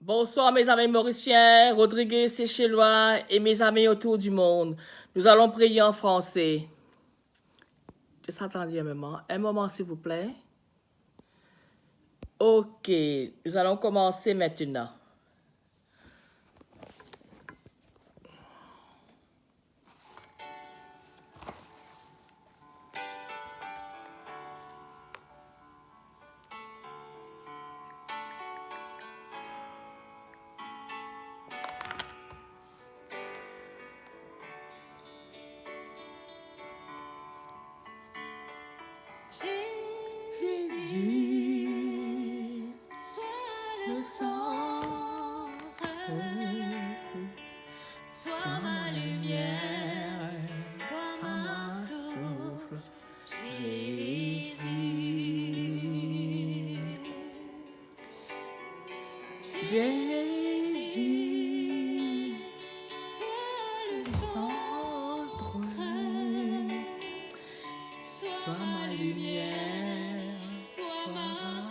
Bonsoir mes amis mauriciens, Rodriguez, Séchellois et mes amis autour du monde. Nous allons prier en français. Juste attendez un moment s'il vous plaît. Ok, nous allons commencer maintenant. Jésus, le centre, sois ma lumière, à ma souffle, Jésus, Jésus, le centre, sois ma lumière, sois ma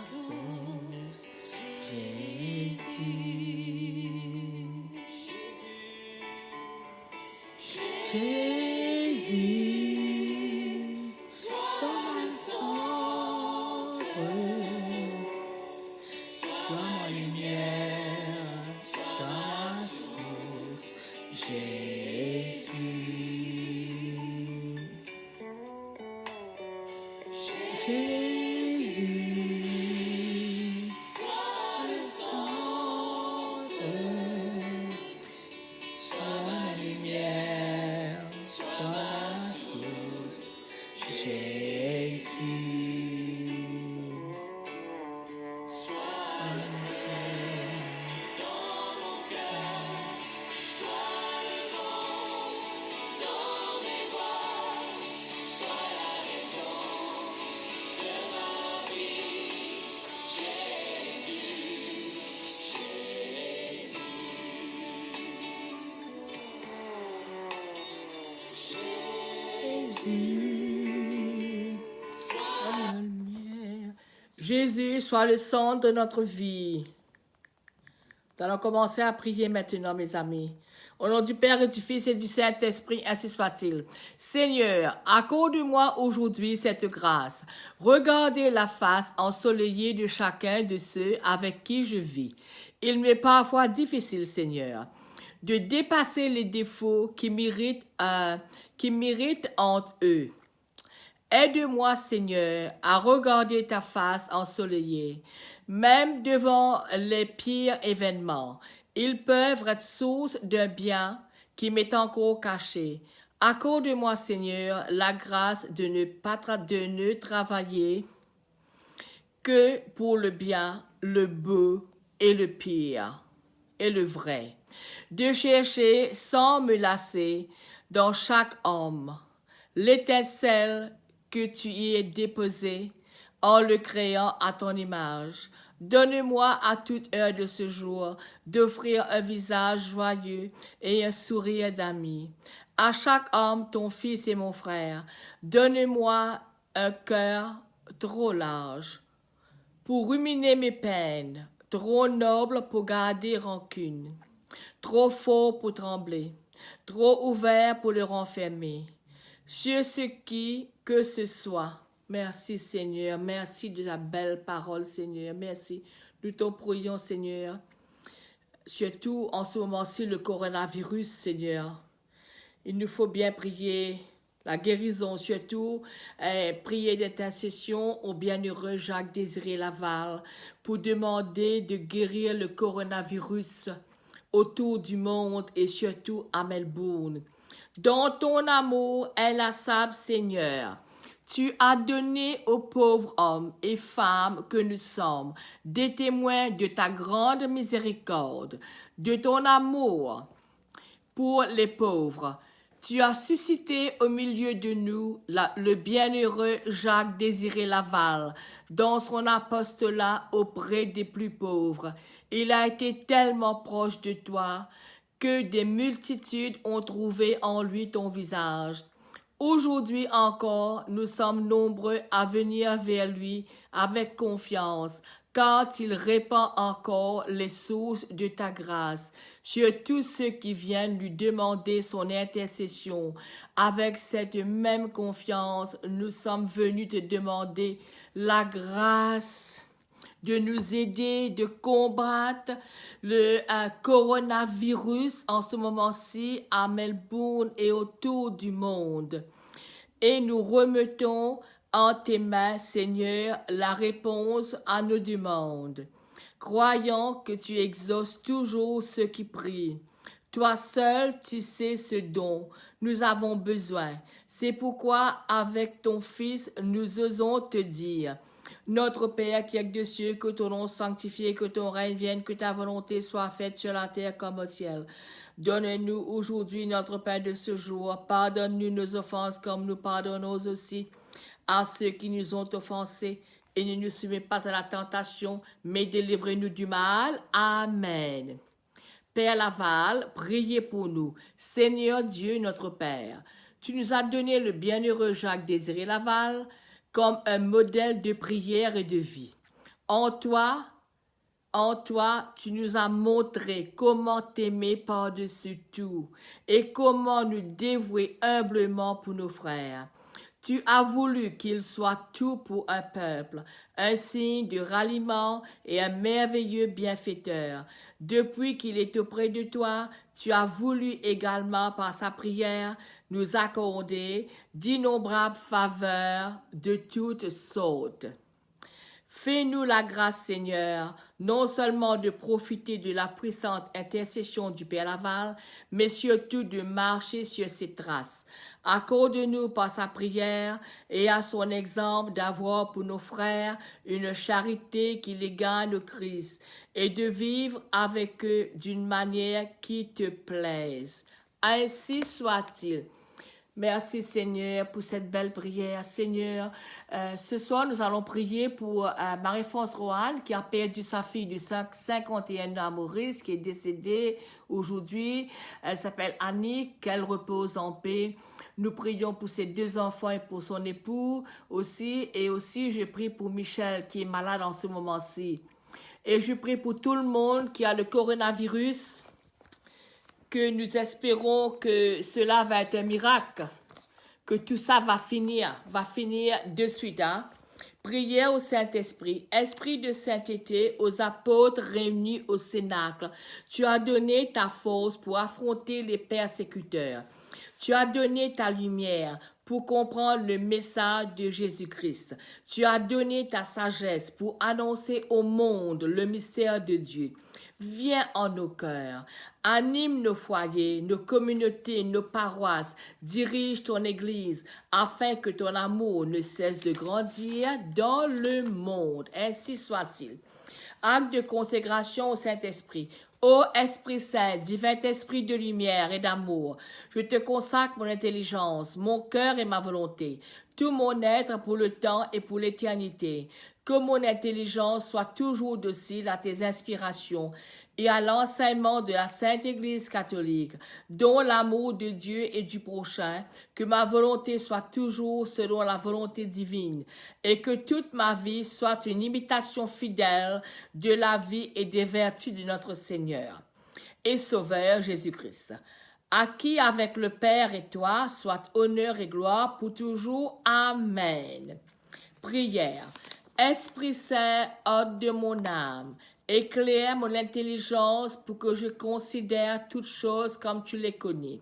source, Jésus. Jésus, sois ma centre, sois ma lumière, sois ma source, Jésus. Jésus, sois le centre, sois ma lumière, sois ma source, Jésus. Sois le cœur dans mon cœur, sois le vent dans mes voies, sois la raison de ma vie, Jésus, Jésus, sois la lumière. Jésus, sois le centre de notre vie. Nous allons commencer à prier maintenant, mes amis. Au nom du Père et du Fils et du Saint-Esprit, ainsi soit-il. Seigneur, accorde-moi aujourd'hui cette grâce. Regardez la face ensoleillée de chacun de ceux avec qui je vis. Il m'est parfois difficile, Seigneur, de dépasser les défauts qui m'irritent entre eux. Aide-moi, Seigneur, à regarder ta face ensoleillée. Même devant les pires événements, ils peuvent être source d'un bien qui m'est encore caché. Accorde-moi, Seigneur, la grâce de ne travailler que pour le bien, le beau et le pire, et le vrai. De chercher sans me lasser dans chaque homme l'étincelle que tu y es déposée en le créant à ton image. Donne-moi à toute heure de ce jour d'offrir un visage joyeux et un sourire d'ami. À chaque homme, ton fils et mon frère, donne-moi un cœur trop large pour ruminer mes peines, trop noble pour garder rancune, trop fort pour trembler, trop ouvert pour le renfermer. Sur ce qui que ce soit. Merci Seigneur, merci de la belle parole Seigneur, merci. Nous te prions Seigneur, surtout en ce moment-ci le coronavirus Seigneur. Il nous faut bien prier la guérison, surtout prier d'intercession au bienheureux Jacques Désiré Laval pour demander de guérir le coronavirus autour du monde et surtout à Melbourne. Dans ton amour inlassable, Seigneur, tu as donné aux pauvres hommes et femmes que nous sommes des témoins de ta grande miséricorde, de ton amour pour les pauvres. Tu as suscité au milieu de nous le bienheureux Jacques Désiré Laval dans son apostolat auprès des plus pauvres. Il a été tellement proche de toi que des multitudes ont trouvé en lui ton visage. Aujourd'hui encore, nous sommes nombreux à venir vers lui avec confiance quand il répand encore les sources de ta grâce sur tous ceux qui viennent lui demander son intercession. Avec cette même confiance, nous sommes venus te demander la grâce de nous aider de combattre le coronavirus en ce moment-ci à Melbourne et autour du monde. Et nous remettons en tes mains, Seigneur, la réponse à nos demandes, croyant que tu exauces toujours ceux qui prient. Toi seul, tu sais ce dont nous avons besoin. C'est pourquoi, avec ton Fils, nous osons te dire: Notre Père qui es des cieux, que ton nom soit sanctifié, que ton règne vienne, que ta volonté soit faite sur la terre comme au ciel. Donne-nous aujourd'hui notre pain de ce jour. Pardonne-nous nos offenses comme nous pardonnons aussi à ceux qui nous ont offensés. Et ne nous soumets pas à la tentation, mais délivre-nous du mal. Amen. Père Laval, priez pour nous. Seigneur Dieu, notre Père, tu nous as donné le bienheureux Jacques-Désiré Laval comme un modèle de prière et de vie. En toi, tu nous as montré comment t'aimer par-dessus tout et comment nous dévouer humblement pour nos frères. Tu as voulu qu'il soit tout pour un peuple, un signe de ralliement et un merveilleux bienfaiteur. Depuis qu'il est auprès de toi, tu as voulu également par sa prière nous accorder d'innombrables faveurs de toutes sortes. Fais-nous la grâce, Seigneur, non seulement de profiter de la puissante intercession du Père Laval, mais surtout de marcher sur ses traces. Accorde-nous par sa prière et à son exemple d'avoir pour nos frères une charité qui les gagne au Christ et de vivre avec eux d'une manière qui te plaise. Ainsi soit-il. Merci Seigneur pour cette belle prière. Seigneur, ce soir nous allons prier pour Marie-France Rohan qui a perdu sa fille de 51 ans à Maurice, qui est décédée aujourd'hui. Elle s'appelle Annie, qu'elle repose en paix. Nous prions pour ses 2 enfants et pour son époux aussi. Et aussi je prie pour Michel qui est malade en ce moment-ci. Et je prie pour tout le monde qui a le coronavirus, que nous espérons que cela va être un miracle, que tout ça va finir de suite. Prière au Saint-Esprit, Esprit de sainteté, aux apôtres réunis au Cénacle. Tu as donné ta force pour affronter les persécuteurs. Tu as donné ta lumière pour comprendre le message de Jésus-Christ. Tu as donné ta sagesse pour annoncer au monde le mystère de Dieu. Viens en nos cœurs, anime nos foyers, nos communautés, nos paroisses, dirige ton Église, afin que ton amour ne cesse de grandir dans le monde. Ainsi soit-il. Acte de consécration au Saint-Esprit. Ô Esprit Saint, divin Esprit de lumière et d'amour, je te consacre mon intelligence, mon cœur et ma volonté, tout mon être pour le temps et pour l'éternité. Que mon intelligence soit toujours docile à tes inspirations et à l'enseignement de la Sainte Église catholique, dont l'amour de Dieu et du prochain, que ma volonté soit toujours selon la volonté divine, et que toute ma vie soit une imitation fidèle de la vie et des vertus de notre Seigneur et Sauveur Jésus-Christ, à qui avec le Père et toi soit honneur et gloire pour toujours. Amen. Prière. Esprit Saint, hôte de mon âme, éclaire mon intelligence pour que je considère toutes choses comme tu les connais.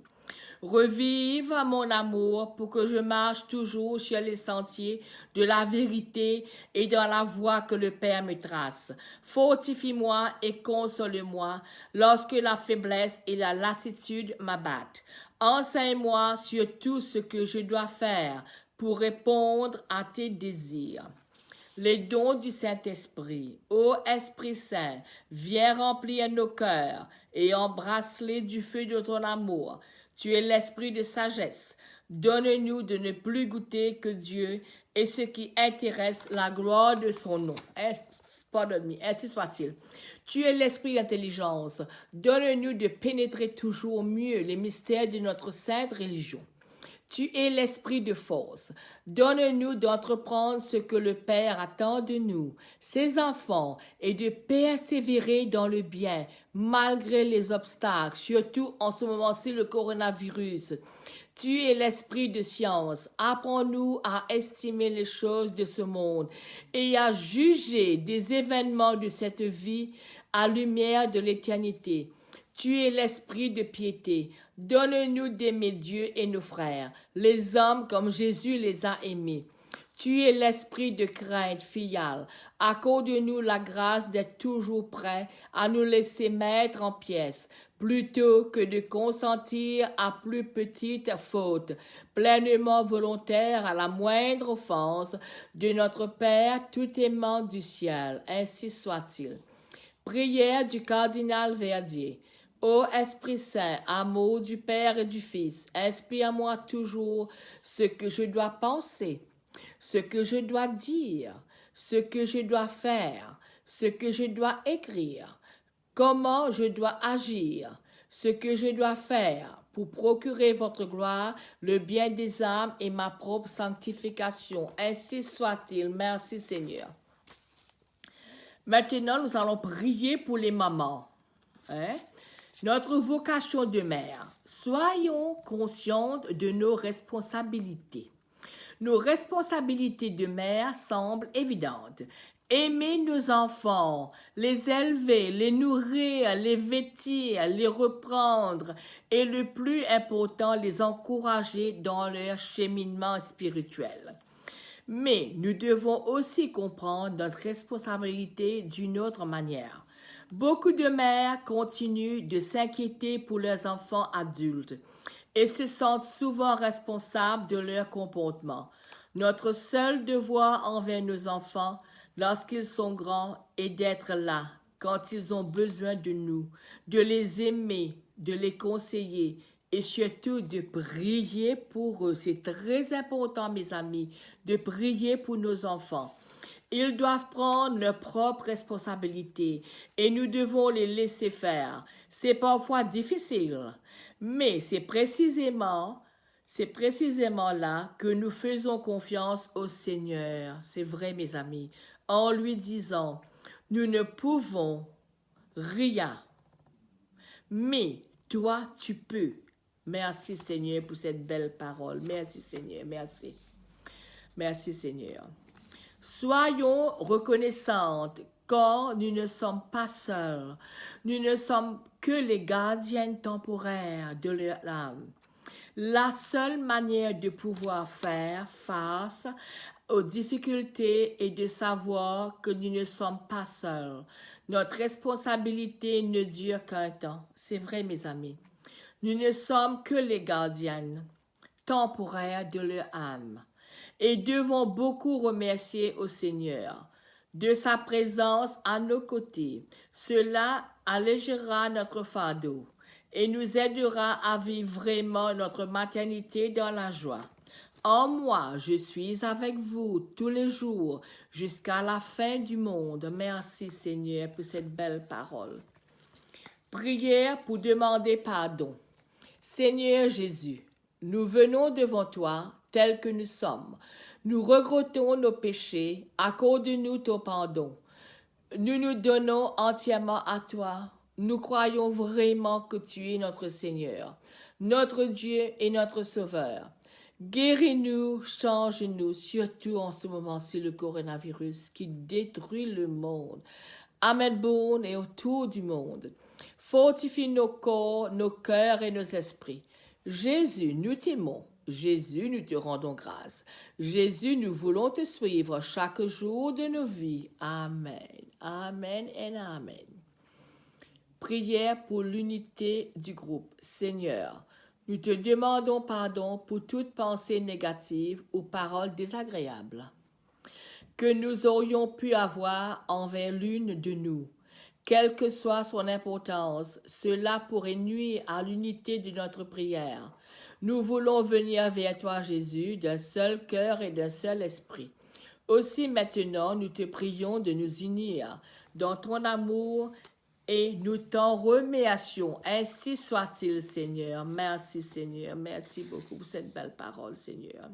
Revive mon amour pour que je marche toujours sur les sentiers de la vérité et dans la voie que le Père me trace. Fortifie-moi et console-moi lorsque la faiblesse et la lassitude m'abattent. Enseigne-moi sur tout ce que je dois faire pour répondre à tes désirs. Les dons du Saint-Esprit. Ô Esprit Saint, viens remplir nos cœurs et embrasse-les du feu de ton amour. Tu es l'esprit de sagesse. Donne-nous de ne plus goûter que Dieu et ce qui intéresse la gloire de son nom. Pardonne-moi, ainsi soit-il. Tu es l'esprit d'intelligence. Donne-nous de pénétrer toujours mieux les mystères de notre sainte religion. Tu es l'esprit de force. Donne-nous d'entreprendre ce que le Père attend de nous, ses enfants, et de persévérer dans le bien, malgré les obstacles, surtout en ce moment-ci le coronavirus. Tu es l'esprit de science. Apprends-nous à estimer les choses de ce monde et à juger des événements de cette vie à lumière de l'éternité. Tu es l'esprit de piété. Donne-nous d'aimer Dieu et nos frères, les hommes comme Jésus les a aimés. Tu es l'esprit de crainte filiale. Accorde-nous la grâce d'être toujours prêts à nous laisser mettre en pièces, plutôt que de consentir à plus petite faute, pleinement volontaire à la moindre offense de notre Père tout aimant du ciel. Ainsi soit-il. Prière du cardinal Verdier. Ô Esprit Saint, amour du Père et du Fils, inspire-moi toujours ce que je dois penser, ce que je dois dire, ce que je dois faire, ce que je dois écrire, comment je dois agir, ce que je dois faire pour procurer votre gloire, le bien des âmes et ma propre sanctification. Ainsi soit-il. Merci Seigneur. Maintenant, nous allons prier pour les mamans. Notre vocation de mère. Soyons conscientes de nos responsabilités. Nos responsabilités de mère semblent évidentes. Aimer nos enfants, les élever, les nourrir, les vêtir, les reprendre et le plus important, les encourager dans leur cheminement spirituel. Mais nous devons aussi comprendre notre responsabilité d'une autre manière. Beaucoup de mères continuent de s'inquiéter pour leurs enfants adultes et se sentent souvent responsables de leur comportement. Notre seul devoir envers nos enfants, lorsqu'ils sont grands, est d'être là quand ils ont besoin de nous, de les aimer, de les conseiller et surtout de prier pour eux. C'est très important, mes amis, de prier pour nos enfants. Ils doivent prendre leurs propres responsabilités et nous devons les laisser faire. C'est parfois difficile, mais c'est précisément là que nous faisons confiance au Seigneur. C'est vrai, mes amis, en lui disant, nous ne pouvons rien, mais toi, tu peux. Merci, Seigneur, pour cette belle parole. Merci, Seigneur, merci. Merci, Seigneur. Soyons reconnaissantes car nous ne sommes pas seuls. Nous ne sommes que les gardiennes temporaires de leur âme. La seule manière de pouvoir faire face aux difficultés est de savoir que nous ne sommes pas seuls. Notre responsabilité ne dure qu'un temps. C'est vrai, mes amis. Nous ne sommes que les gardiennes temporaires de leur âme et devons beaucoup remercier au Seigneur de sa présence à nos côtés. Cela allégera notre fardeau et nous aidera à vivre vraiment notre maternité dans la joie. En moi, je suis avec vous tous les jours jusqu'à la fin du monde. Merci Seigneur pour cette belle parole. Prière pour demander pardon. Seigneur Jésus, nous venons devant toi tels que nous sommes. Nous regrettons nos péchés, accorde-nous ton pardon. Nous nous donnons entièrement à toi. Nous croyons vraiment que tu es notre Seigneur, notre Dieu et notre Sauveur. Guéris-nous, change-nous, surtout en ce moment-ci le coronavirus qui détruit le monde. Amen, bon et autour du monde. Fortifie nos corps, nos cœurs et nos esprits. Jésus, nous t'aimons. Jésus, nous te rendons grâce. Jésus, nous voulons te suivre chaque jour de nos vies. Amen. Amen et Amen. Prière pour l'unité du groupe. Seigneur, nous te demandons pardon pour toute pensée négative ou parole désagréable que nous aurions pu avoir envers l'une de nous. Quelle que soit son importance, cela pourrait nuire à l'unité de notre prière. Nous voulons venir vers toi, Jésus, d'un seul cœur et d'un seul esprit. Aussi maintenant, nous te prions de nous unir dans ton amour et nous t'en remercions. Ainsi soit-il, Seigneur. Merci, Seigneur. Merci beaucoup pour cette belle parole, Seigneur.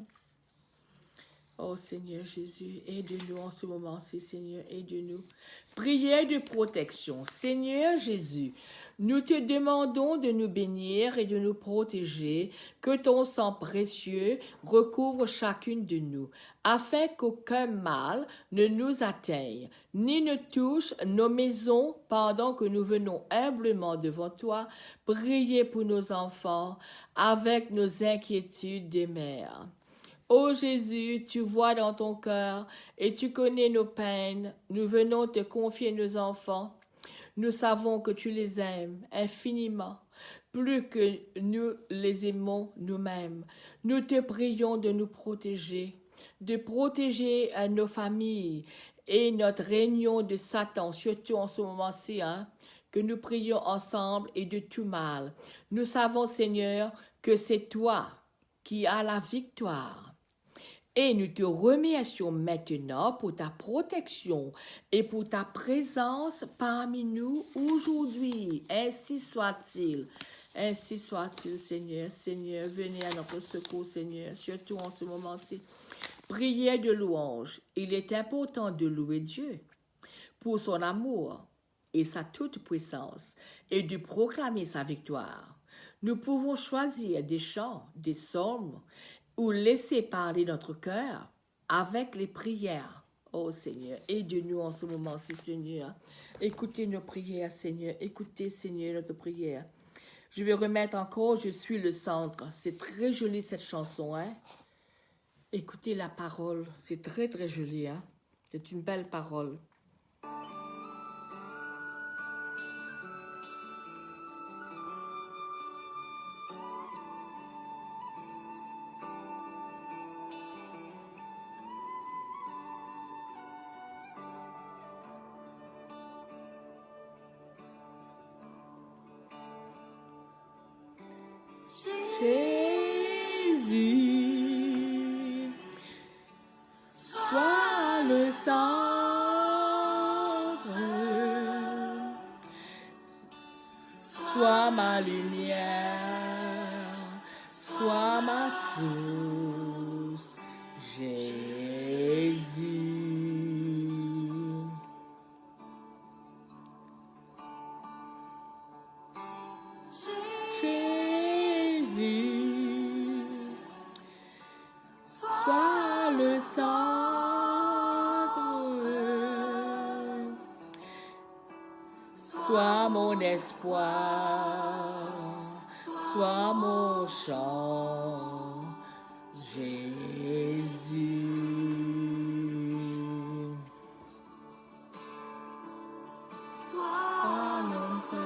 Oh Seigneur Jésus, aide-nous en ce moment-ci, Seigneur, aide-nous. Prière de protection. Seigneur Jésus, nous te demandons de nous bénir et de nous protéger, que ton sang précieux recouvre chacune de nous, afin qu'aucun mal ne nous atteigne, ni ne touche nos maisons pendant que nous venons humblement devant toi, prier pour nos enfants avec nos inquiétudes des mères. Ô Jésus, tu vois dans ton cœur et tu connais nos peines. Nous venons te confier nos enfants. Nous savons que tu les aimes infiniment, plus que nous les aimons nous-mêmes. Nous te prions de nous protéger, de protéger nos familles et notre réunion de Satan, surtout en ce moment-ci, que nous prions ensemble et de tout mal. Nous savons, Seigneur, que c'est toi qui as la victoire. Et nous te remercions maintenant pour ta protection et pour ta présence parmi nous aujourd'hui. Ainsi soit-il. Ainsi soit-il, Seigneur. Seigneur, venez à notre secours, Seigneur, surtout en ce moment-ci. Prière de louange. Il est important de louer Dieu pour son amour et sa toute-puissance et de proclamer sa victoire. Nous pouvons choisir des chants, des psaumes, ou laisser parler notre cœur avec les prières. Oh Seigneur, aide-nous en ce moment-ci, Seigneur. Écoutez nos prières, Seigneur. Écoutez, Seigneur, notre prière. Je vais remettre encore « Je suis le centre ». C'est très joli cette chanson, hein? Écoutez la parole. C'est très, très joli, hein? C'est une belle parole. Jésus, sois le centre, sois ma lumière, sois ma source, Jésus. Sois le centre, sois mon espoir, sois mon chant, Jésus. Sois l'enfer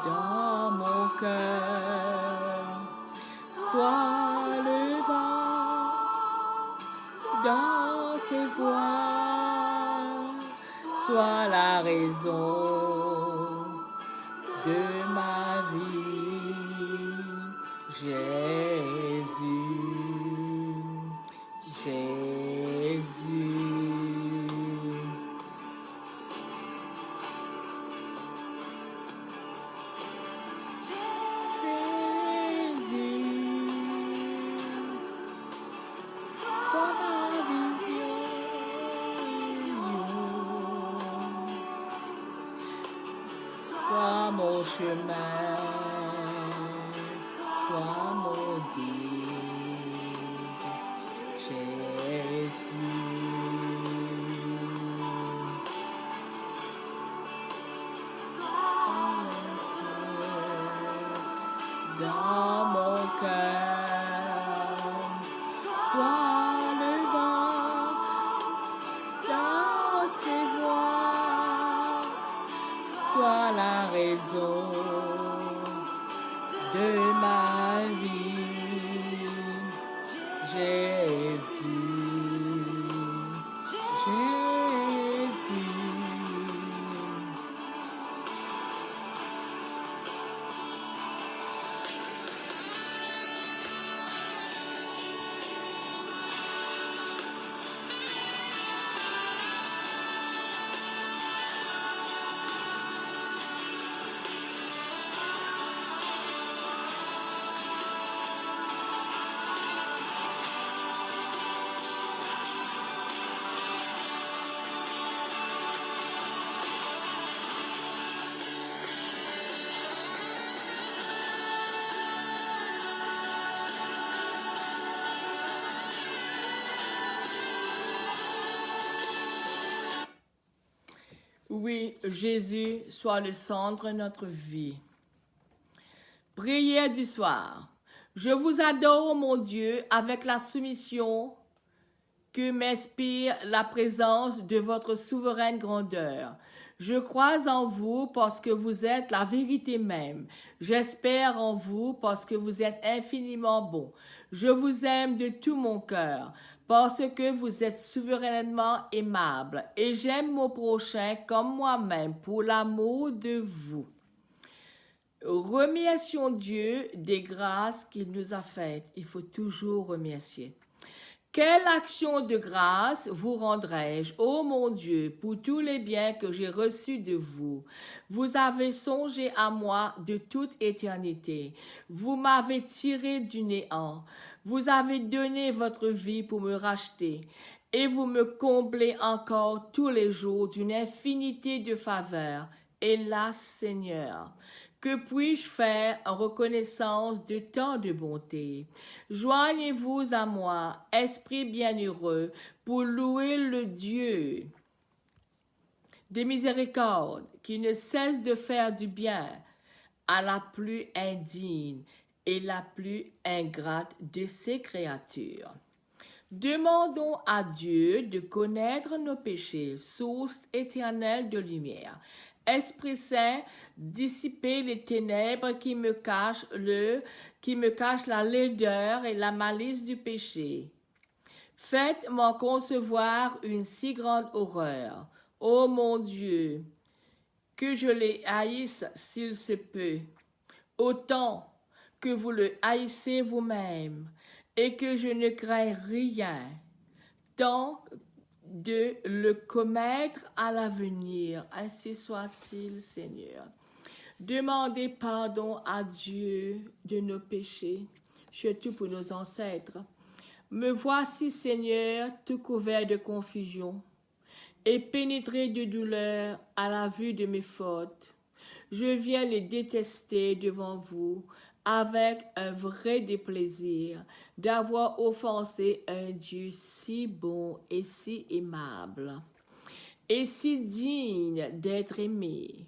dans mon cœur, sois le vent dans ses voies, sois la raison de ma vie, Jésus, Jésus. Sois ma vision, sois mon chemin, sois mon guide, Jésus. Dans mon cœur, sois le vent dans ses voies, sois la raison de ma vie, Jésus, Jésus. Oui, Jésus soit le centre de notre vie. Prière du soir. Je vous adore, mon Dieu, avec la soumission que m'inspire la présence de votre souveraine grandeur. Je crois en vous parce que vous êtes la vérité même. J'espère en vous parce que vous êtes infiniment bon. Je vous aime de tout mon cœur parce que vous êtes souverainement aimable et j'aime mon prochain comme moi-même pour l'amour de vous. Remercions Dieu des grâces qu'il nous a faites. Il faut toujours remercier. Quelle action de grâce vous rendrai-je, ô mon Dieu, pour tous les biens que j'ai reçus de vous? Vous avez songé à moi de toute éternité. Vous m'avez tiré du néant. Vous avez donné votre vie pour me racheter. Et vous me comblez encore tous les jours d'une infinité de faveurs. Hélas, Seigneur! Que puis-je faire en reconnaissance de tant de bonté? Joignez-vous à moi, esprit bienheureux, pour louer le Dieu des miséricordes, qui ne cesse de faire du bien à la plus indigne et la plus ingrate de ses créatures. Demandons à Dieu de connaître nos péchés, source éternelle de lumière. Esprit Saint, dissipez les ténèbres qui me cachent la laideur et la malice du péché. Faites-moi concevoir une si grande horreur. Ô mon Dieu, que je les haïsse s'il se peut, autant que vous le haïssez vous-même, et que je ne crains rien, tant de le commettre à l'avenir. Ainsi soit-il, Seigneur. Demandez pardon à Dieu de nos péchés, surtout pour nos ancêtres. Me voici, Seigneur, tout couvert de confusion et pénétré de douleur à la vue de mes fautes. Je viens les détester devant vous avec un vrai déplaisir d'avoir offensé un Dieu si bon et si aimable et si digne d'être aimé.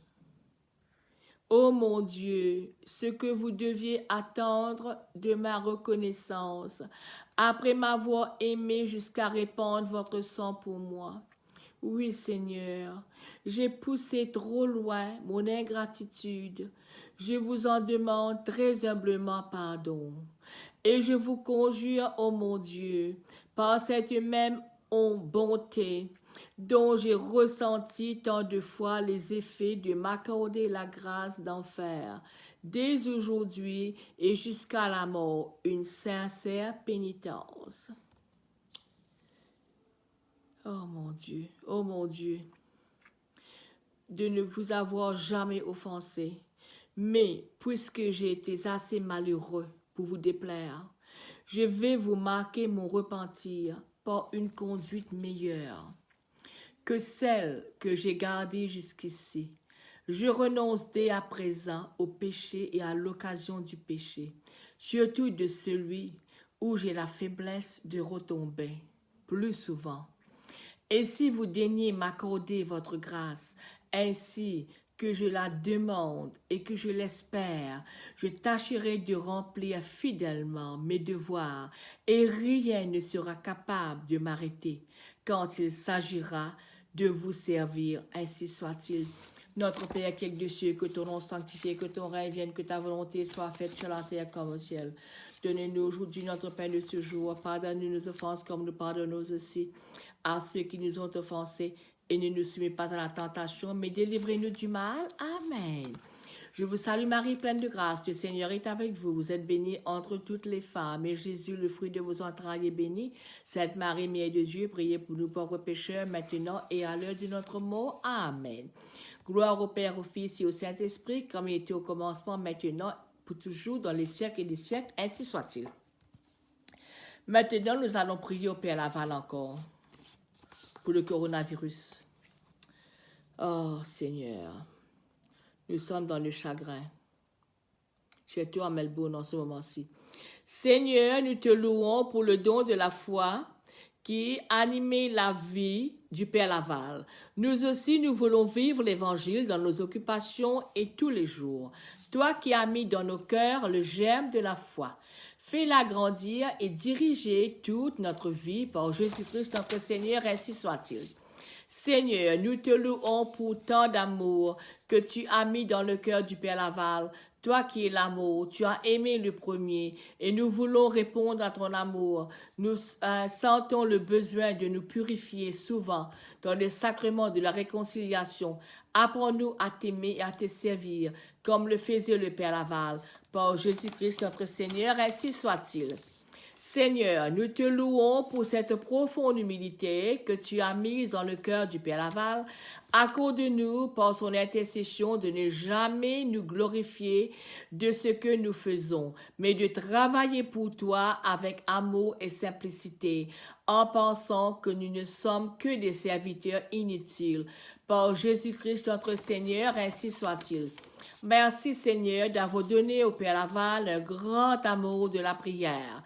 Ô mon Dieu, ce que vous deviez attendre de ma reconnaissance après m'avoir aimé jusqu'à répandre votre sang pour moi. Oui, Seigneur, j'ai poussé trop loin mon ingratitude. Je vous en demande très humblement pardon. Et je vous conjure, ô mon Dieu, par cette même bonté dont j'ai ressenti tant de fois les effets de m'accorder la grâce d'en faire, dès aujourd'hui et jusqu'à la mort, une sincère pénitence. Oh mon Dieu, de ne vous avoir jamais offensé. Mais puisque j'ai été assez malheureux pour vous déplaire, je vais vous marquer mon repentir par une conduite meilleure que celle que j'ai gardée jusqu'ici. Je renonce dès à présent au péché et à l'occasion du péché, surtout de celui où j'ai la faiblesse de retomber plus souvent. Et si vous daignez m'accorder votre grâce, ainsi que je la demande et que je l'espère, je tâcherai de remplir fidèlement mes devoirs et rien ne sera capable de m'arrêter quand il s'agira de vous servir, ainsi soit-il. Notre Père qui es des cieux, que ton nom soit sanctifié, que ton règne vienne, que ta volonté soit faite sur la terre comme au ciel. Donnez-nous aujourd'hui notre pain de ce jour. Pardonne-nous nos offenses comme nous pardonnons aussi à ceux qui nous ont offensés. Et ne nous soumets pas à la tentation, mais délivrez-nous du mal. Amen. Je vous salue Marie, pleine de grâce. Le Seigneur est avec vous. Vous êtes bénie entre toutes les femmes. Et Jésus, le fruit de vos entrailles, est béni. Sainte Marie, Mère de Dieu, priez pour nous pauvres pécheurs, maintenant et à l'heure de notre mort. Amen. Gloire au Père, au Fils et au Saint-Esprit, comme il était au commencement, maintenant, pour toujours, dans les siècles et des siècles. Ainsi soit-il. Maintenant, nous allons prier au Père Laval encore pour le coronavirus. Oh Seigneur, nous sommes dans le chagrin, surtout à Melbourne en ce moment-ci. Seigneur, nous te louons pour le don de la foi qui animait la vie du Père Laval. Nous aussi, nous voulons vivre l'Évangile dans nos occupations et tous les jours. Toi qui as mis dans nos cœurs le germe de la foi, fais-la grandir et diriger toute notre vie par Jésus-Christ notre Seigneur, ainsi soit-il. Seigneur, nous te louons pour tant d'amour que tu as mis dans le cœur du Père Laval. Toi qui es l'amour, tu as aimé le premier et nous voulons répondre à ton amour. Nous sentons le besoin de nous purifier souvent dans le sacrement de la réconciliation. Apprends-nous à t'aimer et à te servir comme le faisait le Père Laval. Par Jésus-Christ notre Seigneur, ainsi soit-il. Seigneur, nous te louons pour cette profonde humilité que tu as mise dans le cœur du Père Laval. Accorde-nous par son intercession de ne jamais nous glorifier de ce que nous faisons, mais de travailler pour toi avec amour et simplicité, en pensant que nous ne sommes que des serviteurs inutiles. Par Jésus-Christ notre Seigneur, ainsi soit-il. Merci Seigneur d'avoir donné au Père Laval un grand amour de la prière.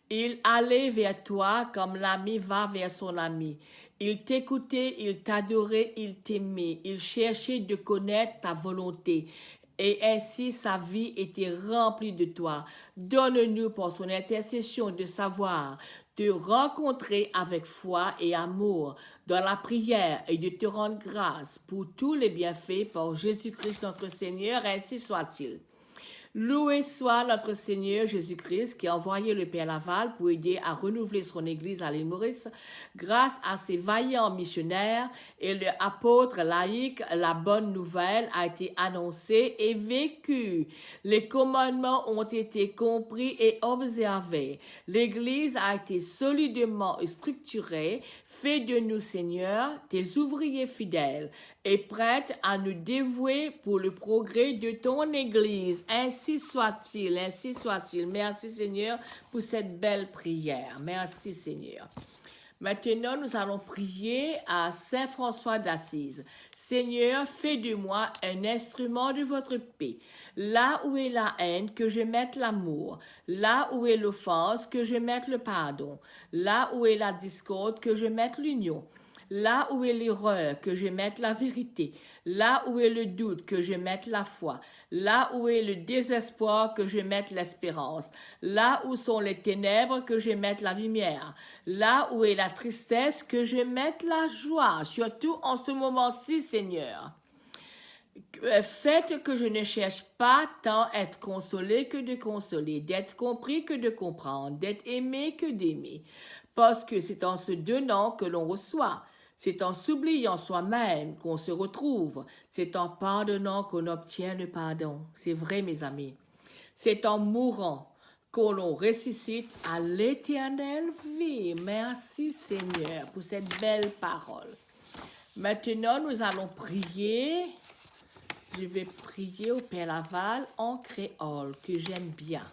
Il allait vers toi comme l'ami va vers son ami. Il t'écoutait, il t'adorait, il t'aimait. Il cherchait de connaître ta volonté. Et ainsi sa vie était remplie de toi. Donne-nous par son intercession de savoir te rencontrer avec foi et amour dans la prière et de te rendre grâce pour tous les bienfaits par Jésus-Christ notre Seigneur, ainsi soit-il. Loué soit notre Seigneur Jésus-Christ qui a envoyé le Père Laval pour aider à renouveler son Église à l'île Maurice. Grâce à ses vaillants missionnaires et l'apôtre laïque, la bonne nouvelle a été annoncée et vécue. Les commandements ont été compris et observés. L'Église a été solidement structurée. Fais de nous, Seigneur, tes ouvriers fidèles et prête à nous dévouer pour le progrès de ton Église. Ainsi soit-il, ainsi soit-il. Merci Seigneur pour cette belle prière. Merci Seigneur. Maintenant, nous allons prier à Saint François d'Assise. Seigneur, fais de moi un instrument de votre paix. Là où est la haine, que je mette l'amour. Là où est l'offense, que je mette le pardon. Là où est la discorde, que je mette l'union. Là où est l'erreur, que je mette la vérité. Là où est le doute, que je mette la foi. Là où est le désespoir, que je mette l'espérance. Là où sont les ténèbres, que je mette la lumière. Là où est la tristesse, que je mette la joie. Surtout en ce moment-ci, Seigneur. Faites que je ne cherche pas tant être consolé que de consoler, d'être compris que de comprendre, d'être aimé que d'aimer. Parce que c'est en se donnant que l'on reçoit. C'est en s'oubliant soi-même qu'on se retrouve. C'est en pardonnant qu'on obtient le pardon. C'est vrai, mes amis. C'est en mourant qu'on l'on ressuscite à l'éternelle vie. Merci, Seigneur, pour cette belle parole. Maintenant, nous allons prier. Je vais prier au Père Laval en créole, que j'aime bien.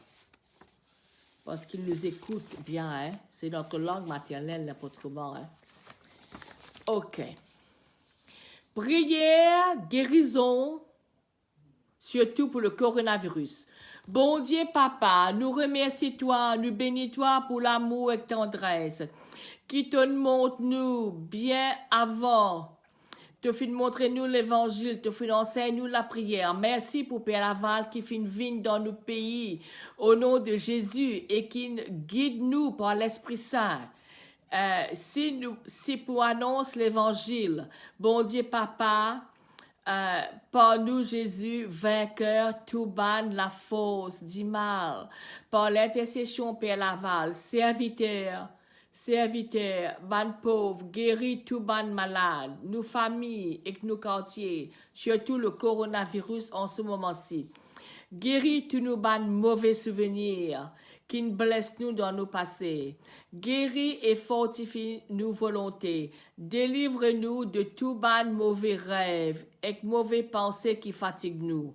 Parce qu'il nous écoute bien, hein. C'est notre langue maternelle, n'importe comment, hein. OK. Prière, guérison, surtout pour le coronavirus. Bon Dieu, Papa, nous remercions-toi, nous bénis-toi pour l'amour et tendresse qui te montre nous bien avant. Te fait montrer nous l'évangile, te fait enseigner nous la prière. Merci pour Père Laval qui fait une vigne dans nos pays au nom de Jésus et qui guide nous par l'Esprit Saint. Si pour annonce l'évangile, bon Dieu Papa, par nous Jésus, vainqueur, tout ban la fausse, du mal, par l'intercession Père Laval, serviteur, ban pauvre, guéris tout ban malade, nos familles et nos quartiers, surtout le coronavirus en ce moment-ci. Guéris tous nos ban mauvais souvenirs qui nous blessent nous dans nos passés. Guéris et fortifie nos volontés. Délivre-nous de tout ban mauvais rêves et mauvais pensées qui fatiguent nous.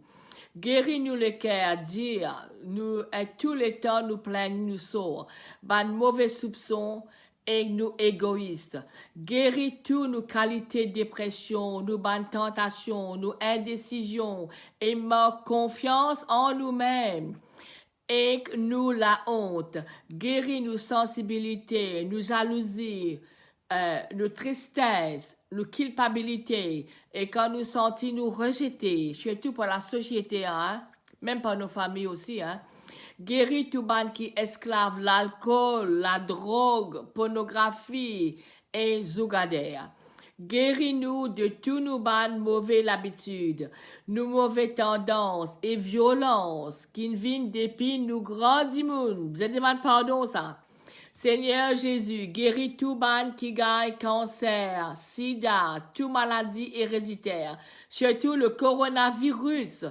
Guéris-nous le cœur, dire, nous, et tous les temps nous plaignons, nous sort, ban mauvais soupçons et nous égoïstes. Guéris tous nos qualités de dépression, nos bonnes tentations, nos indécisions et manque confiance en nous-mêmes. et nous la honte. Guéris nos sensibilités, nos jalousies, nos tristesses, nos culpabilités. Et quand nous sentons nous rejeter, surtout pour la société, hein, même par nos familles aussi, hein. Guéris tout ban qui esclave l'alcool, la drogue, pornographie et zougadère. Guéris-nous de tous nos bonnes mauvaises habitudes, nos mauvaises tendances et violences qui viennent depuis nous grands immunes. Vous êtes demandé pardon, ça. Seigneur Jésus, guéris tout ban qui gagne cancer, sida, toute maladie héréditaire, surtout le coronavirus.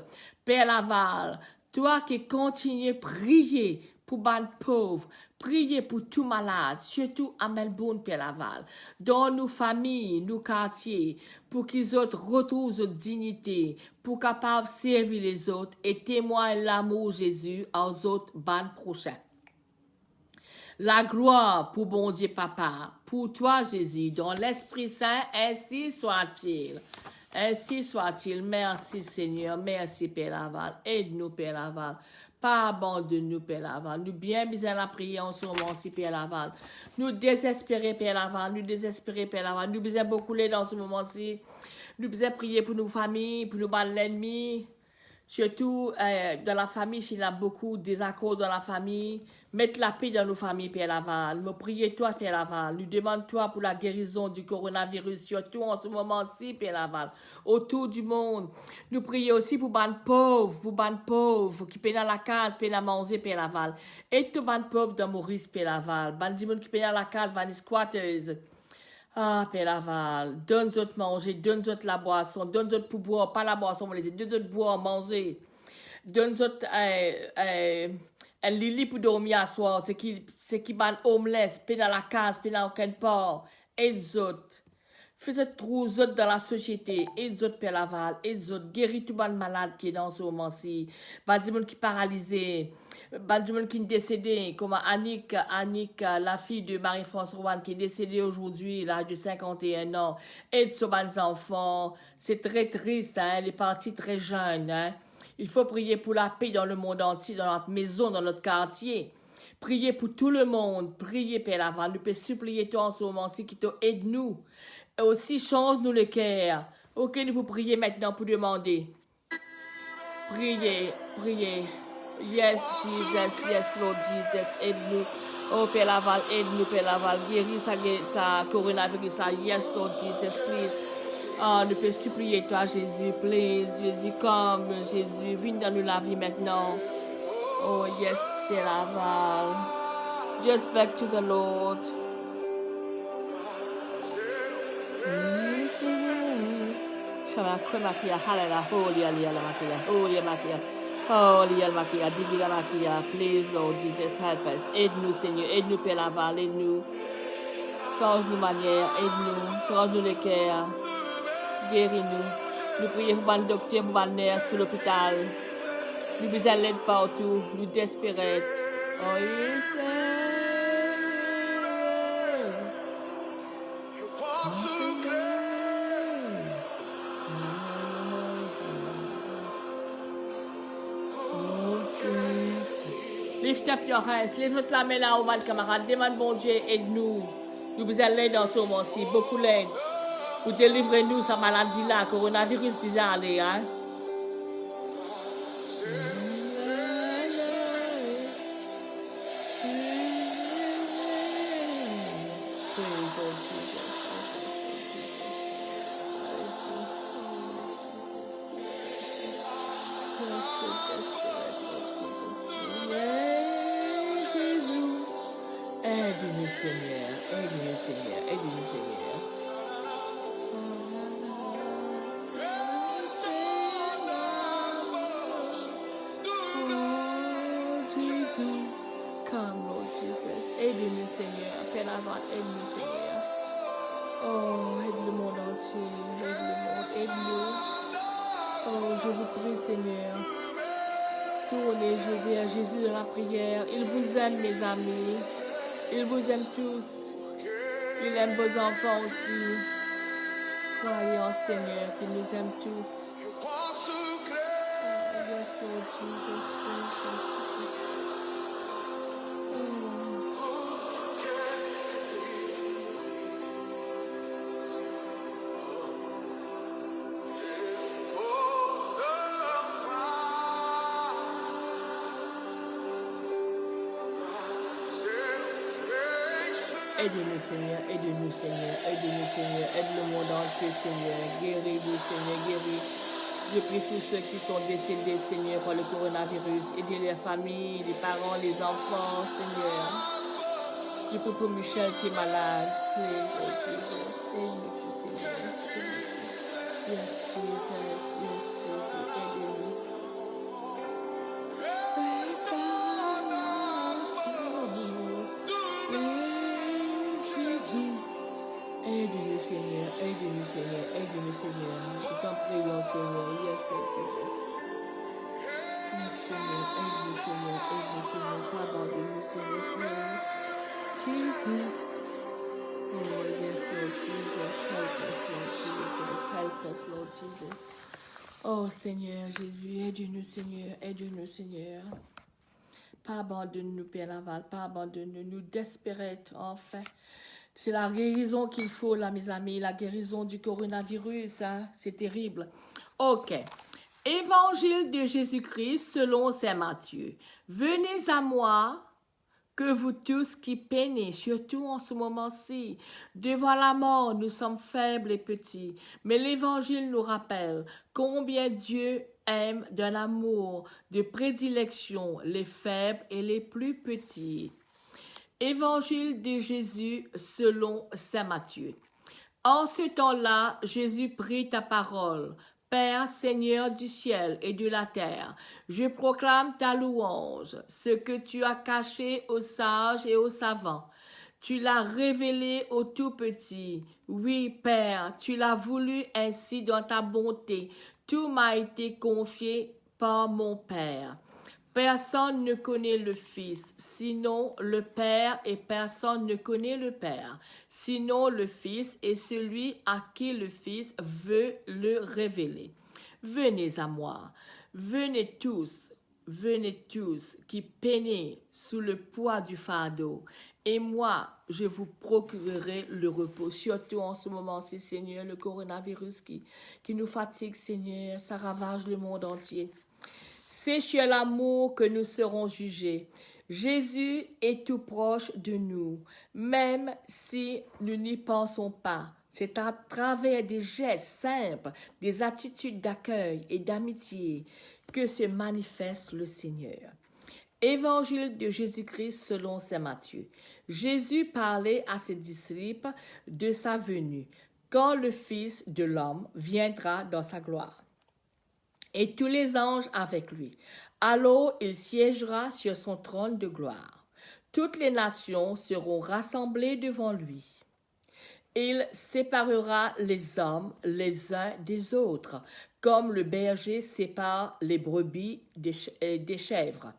Père Laval, toi qui continues à prier pour ban pauvres, priez pour tout malade, surtout à Melbourne, Père Laval, dans nos familles, nos quartiers, pour qu'ils autres retrouvent leur dignité, pour capables de servir les autres et témoigner l'amour de Jésus aux autres ban prochains. La gloire pour bon Dieu Papa, pour toi Jésus, dans l'Esprit Saint, ainsi soit-il. Ainsi soit-il. Merci Seigneur, merci Père Laval. Aide-nous Père Laval. Pas abandonne-nous Père Laval. Nous bien mis à la prière en ce moment-ci Père Laval. Nous désespérer Père Laval. Nous désespérer Père Laval. Nous besoin beaucoup l'aide dans ce moment-ci. Nous besoin prier pour nos familles, pour nous battre l'ennemi. Surtout dans la famille, s'il y a beaucoup de désaccords dans la famille, mettre la paix dans nos familles, Père Laval. Nous prions toi, Père Laval. Nous demandons toi pour la guérison du coronavirus, surtout en ce moment-ci, Père Laval, autour du monde. nous prions aussi pour les pauvres qui peinent dans la case, peinent à manger, Père Laval. Et tout les pauvres dans Maurice, Père Laval. Les gens qui peinent dans la case, les squatters. Ah, Père Laval, donne-nous manger, donne-nous la boisson, donne-nous pour boire, pas la boisson, mais donne-nous boire, manger. Donne-nous un lit pour dormir à soir, c'est qui ban homeless, pis dans la case, pis dans aucun part. Aide-nous. Fais-nous trop dans la société, aide-nous, Père Laval, aide-nous. Guéris tout le malade qui est dans ce moment-ci. Pas du monde qui est paralysé. Pas du monde qui est décédé, comme Annick, la fille de Marie-France Rouen, qui est décédée aujourd'hui, à l'âge de 51 ans. Aide sur les enfants. C'est très triste, hein. Elle est partie très jeune, hein. Il faut prier pour la paix dans le monde entier, dans notre maison, dans notre quartier. Priez pour tout le monde. Priez, Père Laval. Nous pouvons supplier toi en ce moment-ci qui t'aide-nous. Et aussi, change-nous le cœur. Ok, nous pouvons prier maintenant pour demander. Priez. Yes, Jesus. Yes, Lord Jesus. Aide-nous. Oh, Père Laval, aide-nous, Père Laval. Guéris sa coronavirus. Yes, Lord Jesus, please. Oh, nous pouvons supplier toi, Jésus, please. Jésus, comme Jésus, viens dans nous la vie maintenant. Oh, yes, Père Laval. Just back to the Lord. Please, Lord Jesus, help us. Aide-nous, Seigneur. Aide-nous, Père Laval. Aide-nous. Change-nous manière. Aide-nous. Change-nous le cœur. Guéris-nous. Nous prions pour le docteur, pour le nurse, pour l'hôpital. Nous besoin d'aide partout. Nous désespérés. Oh, yes. Lift up your hands. Lève la main là, au camarade. Demande bon Dieu, aide-nous. Nous besoin d'aide dans ce moment-ci. Beaucoup d'aide. Pour délivrer nous sa maladie là, coronavirus bizarre là, hein. Praise Lord Jesus. Jésus. Aide-nous Seigneur, aide-nous Seigneur, aide-nous Seigneur. Come, Lord Jesus. Aide-nous, Seigneur. Père Laval, aide-nous, Seigneur. Oh, aide le monde entier. Aide le monde. Aide-nous. Oh, je vous prie, Seigneur. Tournez, je vais à Jésus de la prière. Il vous aime, mes amis. Il vous aime tous. Il aime vos enfants aussi. Croyez en Seigneur qu'il nous aime tous. Oh, yes, Lord Jesus. Praise Lord Jesus. Aide-nous, Seigneur, aide-nous, Seigneur, aide-nous, Seigneur, aide le monde entier, Seigneur, guéris-nous, Seigneur, guéris. Je prie tous ceux qui sont décédés, Seigneur, par le coronavirus, aidez les familles, les parents, les enfants, Seigneur. Je prie pour Michel qui est malade, please, oh Jesus, aide-nous tous, Seigneur, aide-nous tous. Yes, Jesus, aide-nous. Aide-nous, Seigneur, aide-nous, Seigneur, aide-nous, Seigneur. Nous t'en prions, Seigneur. Yes, Lord Jesus. Yes, Seigneur, aide-nous, Seigneur, aide-nous, Seigneur. Pardonne-nous, Seigneur, please. Jesus. Oh, yes, Lord Jesus. Help us, Lord Jesus. Help us, Lord Jesus. Oh, Seigneur Jésus, aide-nous, Seigneur, aide-nous, Seigneur. Pas abandonne-nous, Père Laval, pas abandonne-nous, desperate, enfin. C'est la guérison qu'il faut, là, mes amis, la guérison du coronavirus, hein? C'est terrible. OK. Évangile de Jésus-Christ selon saint Matthieu. Venez à moi, que vous tous qui peinez, surtout en ce moment-ci, devant la mort, nous sommes faibles et petits. Mais l'Évangile nous rappelle combien Dieu aime d'un amour, de prédilection, les faibles et les plus petits. Évangile de Jésus selon saint Matthieu. En ce temps-là, Jésus prit ta parole. Père, Seigneur du ciel et de la terre, je proclame ta louange, ce que tu as caché aux sages et aux savants. Tu l'as révélé aux tout petits. Oui, Père, tu l'as voulu ainsi dans ta bonté. Tout m'a été confié par mon Père. Personne ne connaît le Fils, sinon le Père, et personne ne connaît le Père, sinon le Fils et celui à qui le Fils veut le révéler. Venez à moi, venez tous qui peinez sous le poids du fardeau, et moi, je vous procurerai le repos, surtout en ce moment-ci, Seigneur, le coronavirus qui nous fatigue, Seigneur, ça ravage le monde entier. C'est sur l'amour que nous serons jugés. Jésus est tout proche de nous, même si nous n'y pensons pas. C'est à travers des gestes simples, des attitudes d'accueil et d'amitié que se manifeste le Seigneur. Évangile de Jésus-Christ selon saint Matthieu. Jésus parlait à ses disciples de sa venue, quand le Fils de l'homme viendra dans sa gloire, et tous les anges avec lui. Alors il siégera sur son trône de gloire. Toutes les nations seront rassemblées devant lui. Il séparera les hommes les uns des autres, comme le berger sépare les brebis des chèvres.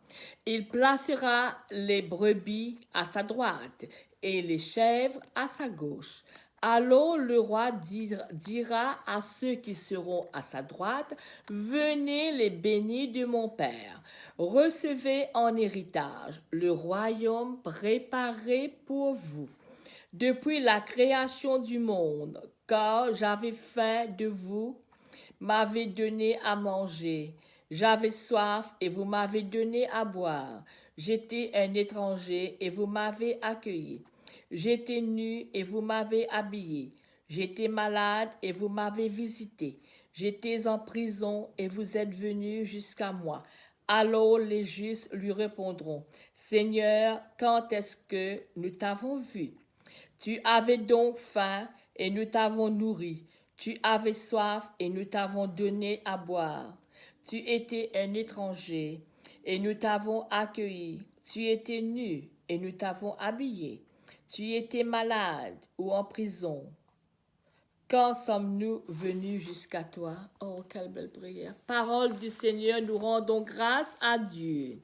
Il placera les brebis à sa droite et les chèvres à sa gauche. Alors le roi dira à ceux qui seront à sa droite, « Venez les bénis de mon Père, recevez en héritage le royaume préparé pour vous. Depuis la création du monde, car j'avais faim de vous, m'avez donné à manger. J'avais soif et vous m'avez donné à boire. J'étais un étranger et vous m'avez accueilli. J'étais nu et vous m'avez habillé. J'étais malade et vous m'avez visité. J'étais en prison et vous êtes venus jusqu'à moi. » Alors les justes lui répondront, « Seigneur, quand est-ce que nous t'avons vu? Tu avais donc faim et nous t'avons nourri. Tu avais soif et nous t'avons donné à boire. Tu étais un étranger et nous t'avons accueilli. Tu étais nu et nous t'avons habillé. Tu étais malade ou en prison. Quand sommes-nous venus jusqu'à toi? » Oh, quelle belle prière. Parole du Seigneur, nous rendons grâce à Dieu.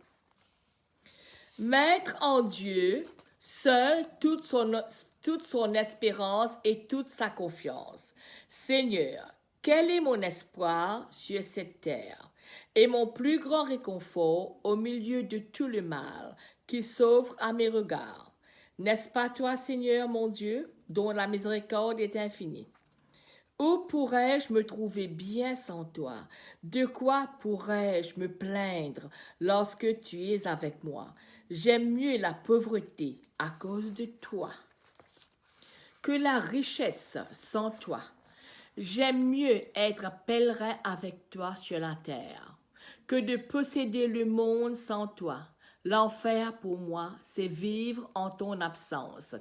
Mettre en Dieu seul toute son espérance et toute sa confiance. Seigneur, quel est mon espoir sur cette terre? et mon plus grand réconfort au milieu de tout le mal qui s'offre à mes regards. N'est-ce pas toi, Seigneur mon Dieu, dont la miséricorde est infinie? Où pourrais-je me trouver bien sans toi? De quoi pourrais-je me plaindre lorsque tu es avec moi? J'aime mieux la pauvreté à cause de toi que la richesse sans toi. J'aime mieux être pèlerin avec toi sur la terre que de posséder le monde sans toi. L'enfer pour moi, c'est vivre en ton absence.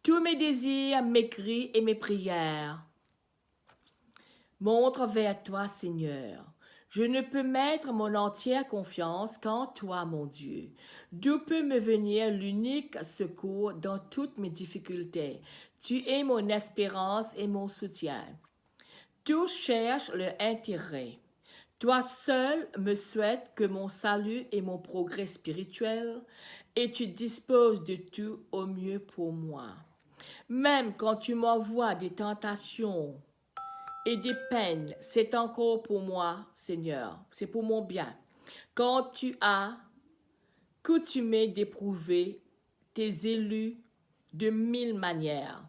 Tous mes désirs, mes cris et mes prières montrent vers toi, Seigneur. Je ne peux mettre mon entière confiance qu'en toi, mon Dieu. D'où peut me venir l'unique secours dans toutes mes difficultés? Tu es mon espérance et mon soutien. Tous cherchent leur intérêt. Toi seul me souhaites que mon salut et mon progrès spirituel, et tu disposes de tout au mieux pour moi. Même quand tu m'envoies des tentations et des peines, c'est encore pour moi, Seigneur, c'est pour mon bien. Quand tu as coutumé d'éprouver tes élus de 1000 manières,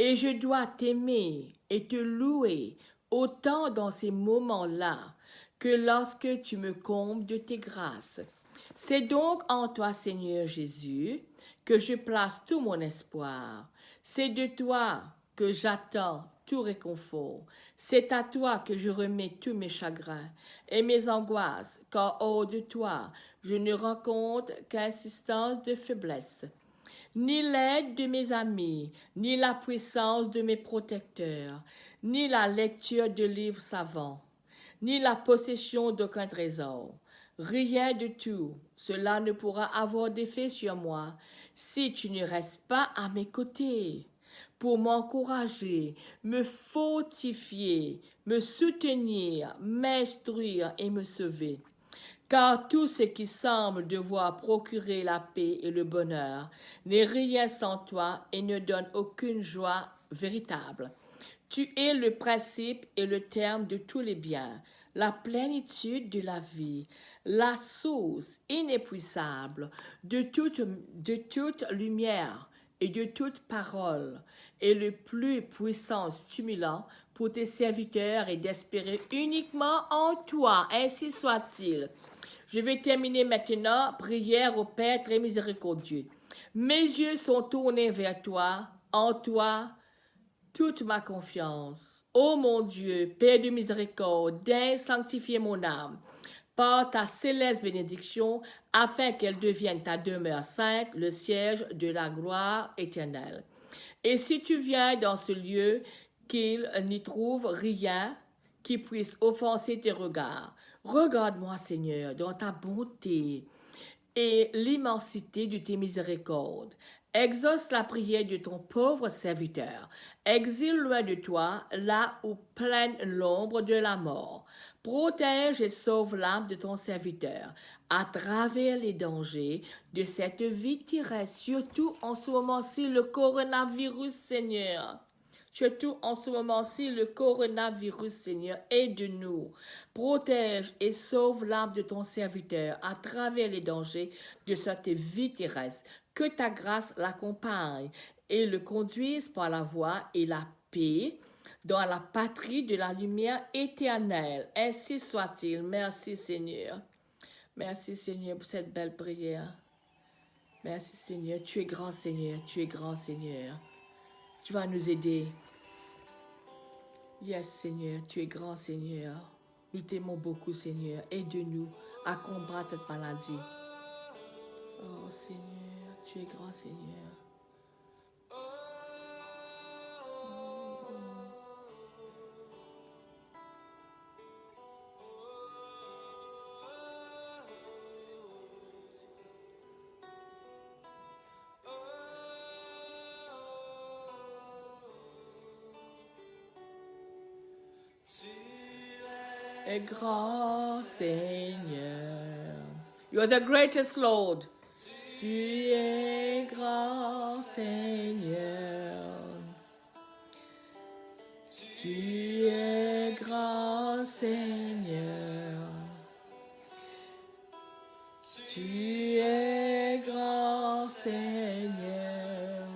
et je dois t'aimer et te louer autant dans ces moments-là que lorsque tu me combles de tes grâces. C'est donc en toi, Seigneur Jésus, que je place tout mon espoir. C'est de toi que j'attends tout réconfort. C'est à toi que je remets tous mes chagrins et mes angoisses, car hors de toi, je ne rencontre qu'assistance de faiblesse. Ni l'aide de mes amis, ni la puissance de mes protecteurs, ni la lecture de livres savants, ni la possession d'aucun trésor. Rien de tout cela ne pourra avoir d'effet sur moi si tu ne restes pas à mes côtés pour m'encourager, me fortifier, me soutenir, m'instruire et me sauver. Car tout ce qui semble devoir procurer la paix et le bonheur n'est rien sans toi et ne donne aucune joie véritable. Tu es le principe et le terme de tous les biens, la plénitude de la vie, la source inépuisable de toute lumière et de toute parole, et le plus puissant stimulant pour tes serviteurs est d'espérer uniquement en toi, ainsi soit-il. Je vais terminer maintenant, prière au Père très miséricordieux. Mes yeux sont tournés vers toi, en toi, toute ma confiance. Ô mon Dieu, Père de miséricorde, daigne sanctifier mon âme par ta céleste bénédiction, afin qu'elle devienne ta demeure sainte, le siège de la gloire éternelle. Et si tu viens dans ce lieu, qu'il n'y trouve rien qui puisse offenser tes regards, regarde-moi, Seigneur, dans ta bonté et l'immensité de tes miséricordes. Exauce la prière de ton pauvre serviteur. Exile loin de toi, là où plane l'ombre de la mort. Protège et sauve l'âme de ton serviteur à travers les dangers de cette vie terrestre, surtout en ce moment-ci, le coronavirus, Seigneur. Surtout en ce moment-ci, le coronavirus, Seigneur, aide-nous. Protège et sauve l'âme de ton serviteur à travers les dangers de cette vie terrestre. Que ta grâce l'accompagne et le conduise par la voie et la paix dans la patrie de la lumière éternelle. Ainsi soit-il. Merci, Seigneur. Merci, Seigneur, pour cette belle prière. Merci, Seigneur. Tu es grand, Seigneur. Tu es grand, Seigneur. Tu vas nous aider. Yes, Seigneur, tu es grand, Seigneur. Nous t'aimons beaucoup, Seigneur. Aide-nous à combattre cette maladie. Oh, Seigneur, tu es grand, Seigneur. A grand Seigneur. You are the greatest Lord. Tu es grand Seigneur. Tu es grand Seigneur. Tu es grand, Seigneur.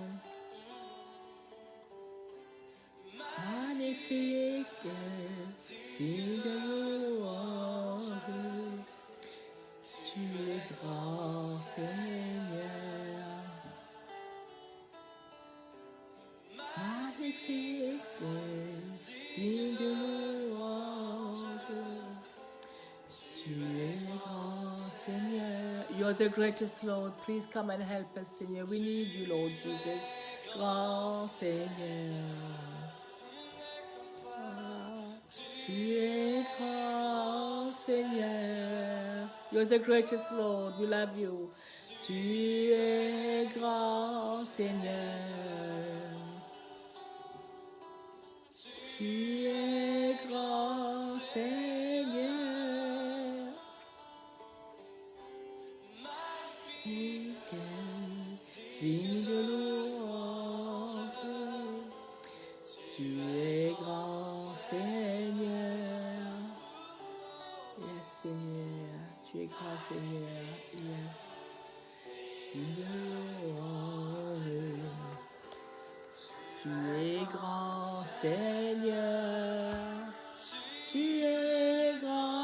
Magnifique, digne de louange. Tu es grand, Seigneur. Magnifique, digne de louange. Tu es grand, Seigneur. You're the greatest, Lord. Please come and help us, Seigneur. We need you, Lord Jesus. Grand Seigneur. Tu es grand, Seigneur. You're the greatest, Lord. We love you. Tu es grand, Seigneur. Tu es grand, Seigneur. Digne de louange. Tu es grand, Seigneur. Yes, Seigneur. Tu es grand, Seigneur. Yes. Digne de louange. Tu es grand, Seigneur. Tu es grand.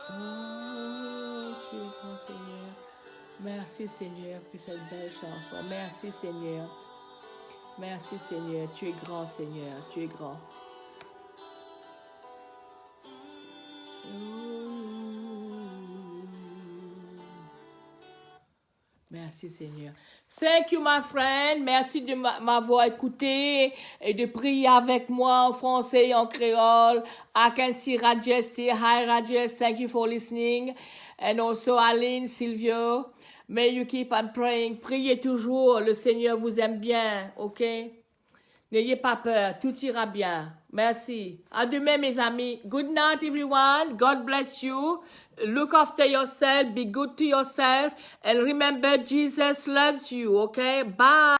Oh, tu es grand, Seigneur. Merci, Seigneur, pour cette belle chanson. Merci, Seigneur. Merci, Seigneur. Tu es grand, Seigneur. Tu es grand. Merci, Seigneur. Thank you, my friend. Merci de m'avoir écouté et de prier avec moi en français et en créole. I can see Rajesh say, hi, Rajesh. Thank you for listening. And also Aline, Silvio. May you keep on praying. Priez toujours. Le Seigneur vous aime bien. OK? N'ayez pas peur. Tout ira bien. Merci. À demain, mes amis. Good night, everyone. God bless you. Look after yourself. Be good to yourself. And remember, Jesus loves you. Okay? Bye.